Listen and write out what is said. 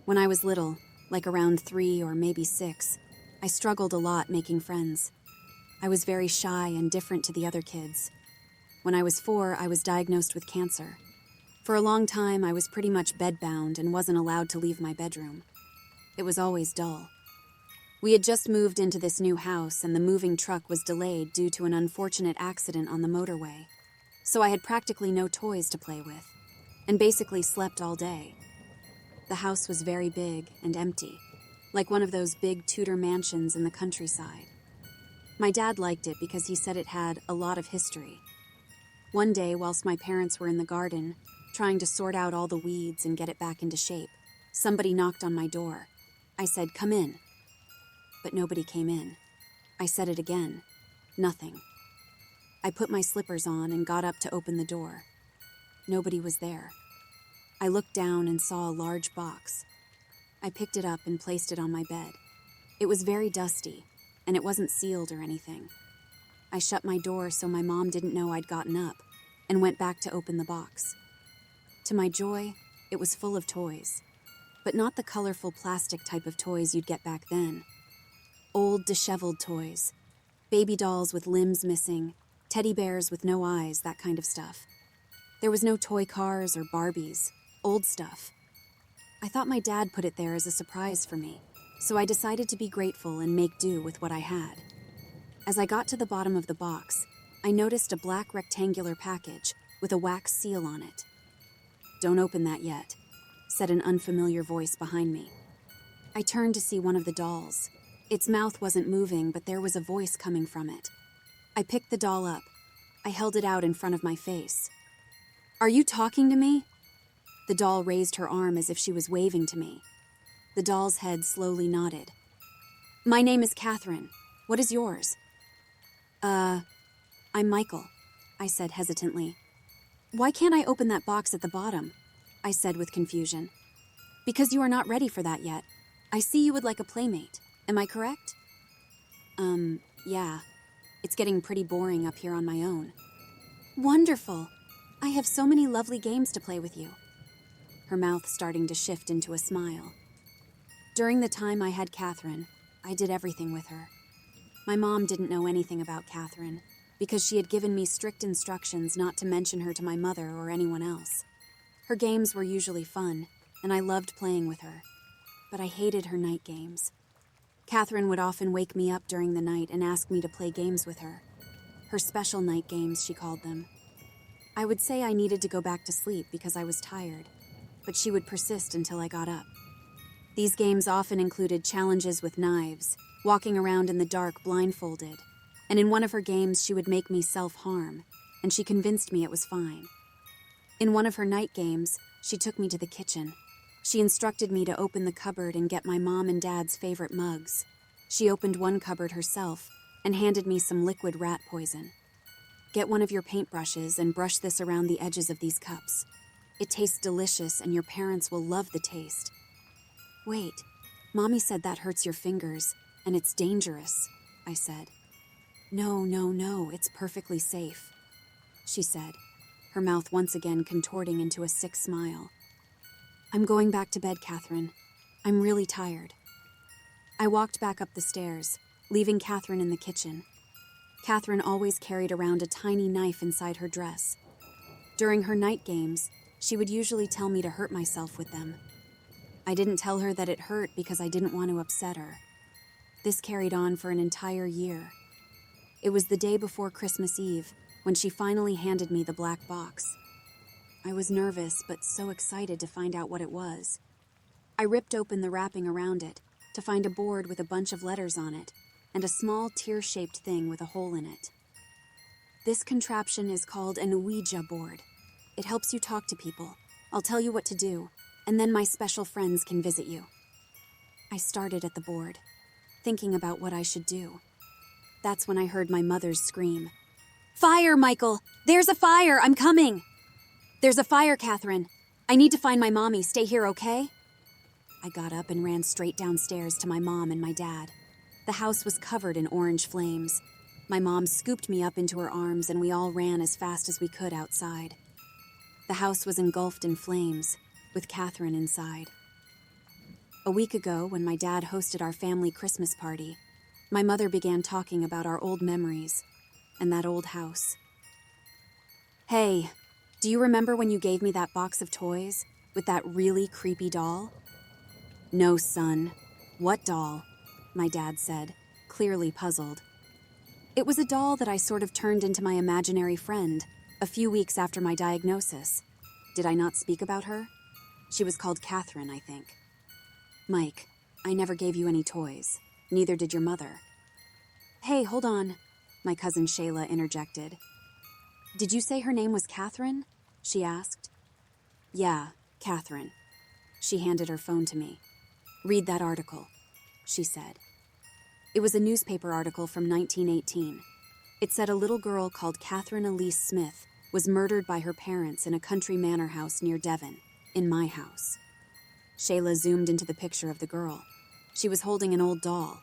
When I was little, like around 3 or maybe 6, I struggled a lot making friends. I was very shy and different to the other kids. When I was 4, I was diagnosed with cancer. For a long time, I was pretty much bedbound and wasn't allowed to leave my bedroom. It was always dull. We had just moved into this new house, and the moving truck was delayed due to an unfortunate accident on the motorway. So I had practically no toys to play with, and basically slept all day. The house was very big and empty, like one of those big Tudor mansions in the countryside. My dad liked it because he said it had a lot of history. One day, whilst my parents were in the garden, trying to sort out all the weeds and get it back into shape, somebody knocked on my door. I said, "Come in." But nobody came in. I said it again. Nothing. I put my slippers on and got up to open the door. Nobody was there. I looked down and saw a large box. I picked it up and placed it on my bed. It was very dusty, and it wasn't sealed or anything. I shut my door so my mom didn't know I'd gotten up, and went back to open the box. To my joy, it was full of toys, but not the colorful plastic type of toys you'd get back then. Old, disheveled toys. Baby dolls with limbs missing, teddy bears with no eyes, that kind of stuff. There was no toy cars or Barbies, old stuff. I thought my dad put it there as a surprise for me, so I decided to be grateful and make do with what I had. As I got to the bottom of the box, I noticed a black rectangular package with a wax seal on it. "Don't open that yet," said an unfamiliar voice behind me. I turned to see one of the dolls. Its mouth wasn't moving, but there was a voice coming from it. I picked the doll up. I held it out in front of my face. "Are you talking to me?" The doll raised her arm as if she was waving to me. The doll's head slowly nodded. "My name is Catherine. What is yours?" I'm Michael," I said hesitantly. "Why can't I open that box at the bottom?" I said with confusion. "Because you are not ready for that yet. I see you would like a playmate. Am I correct?" Yeah. It's getting pretty boring up here on my own." "Wonderful. I have so many lovely games to play with you." Her mouth starting to shift into a smile. During the time I had Catherine, I did everything with her. My mom didn't know anything about Catherine, because she had given me strict instructions not to mention her to my mother or anyone else. Her games were usually fun, and I loved playing with her. But I hated her night games. Catherine would often wake me up during the night and ask me to play games with her. Her special night games, she called them. I would say I needed to go back to sleep because I was tired, but she would persist until I got up. These games often included challenges with knives, walking around in the dark blindfolded, and in one of her games she would make me self-harm, and she convinced me it was fine. In one of her night games, she took me to the kitchen. She instructed me to open the cupboard and get my mom and dad's favorite mugs. She opened one cupboard herself and handed me some liquid rat poison. "Get one of your paintbrushes and brush this around the edges of these cups. It tastes delicious and your parents will love the taste." "Wait, Mommy said that hurts your fingers and it's dangerous," I said. No, it's perfectly safe," she said, her mouth once again contorting into a sick smile. "I'm going back to bed, Catherine. I'm really tired." I walked back up the stairs, leaving Catherine in the kitchen. Catherine always carried around a tiny knife inside her dress. During her night games, she would usually tell me to hurt myself with them. I didn't tell her that it hurt because I didn't want to upset her. This carried on for an entire year. It was the day before Christmas Eve when she finally handed me the black box. I was nervous, but so excited to find out what it was. I ripped open the wrapping around it to find a board with a bunch of letters on it and a small tear-shaped thing with a hole in it. "This contraption is called an Ouija board. It helps you talk to people. I'll tell you what to do, and then my special friends can visit you." I started at the board, thinking about what I should do. That's when I heard my mother's scream. "Fire, Michael! There's a fire! I'm coming!" "There's a fire, Catherine. I need to find my mommy. Stay here, okay?" I got up and ran straight downstairs to my mom and my dad. The house was covered in orange flames. My mom scooped me up into her arms and we all ran as fast as we could outside. The house was engulfed in flames, with Catherine inside. A week ago, when my dad hosted our family Christmas party, my mother began talking about our old memories and that old house. Hey, do you remember when you gave me that box of toys with that really creepy doll? No, son. What doll? My dad said, clearly puzzled. It was a doll that I sort of turned into my imaginary friend a few weeks after my diagnosis. Did I not speak about her? She was called Catherine, I think. Mike, I never gave you any toys. Neither did your mother. Hey, hold on, my cousin Shayla interjected. Did you say her name was Catherine? She asked. Yeah, Catherine. She handed her phone to me. Read that article, she said. It was a newspaper article from 1918. It said a little girl called Catherine Elise Smith was murdered by her parents in a country manor house near Devon, in my house. Shayla zoomed into the picture of the girl. She was holding an old doll,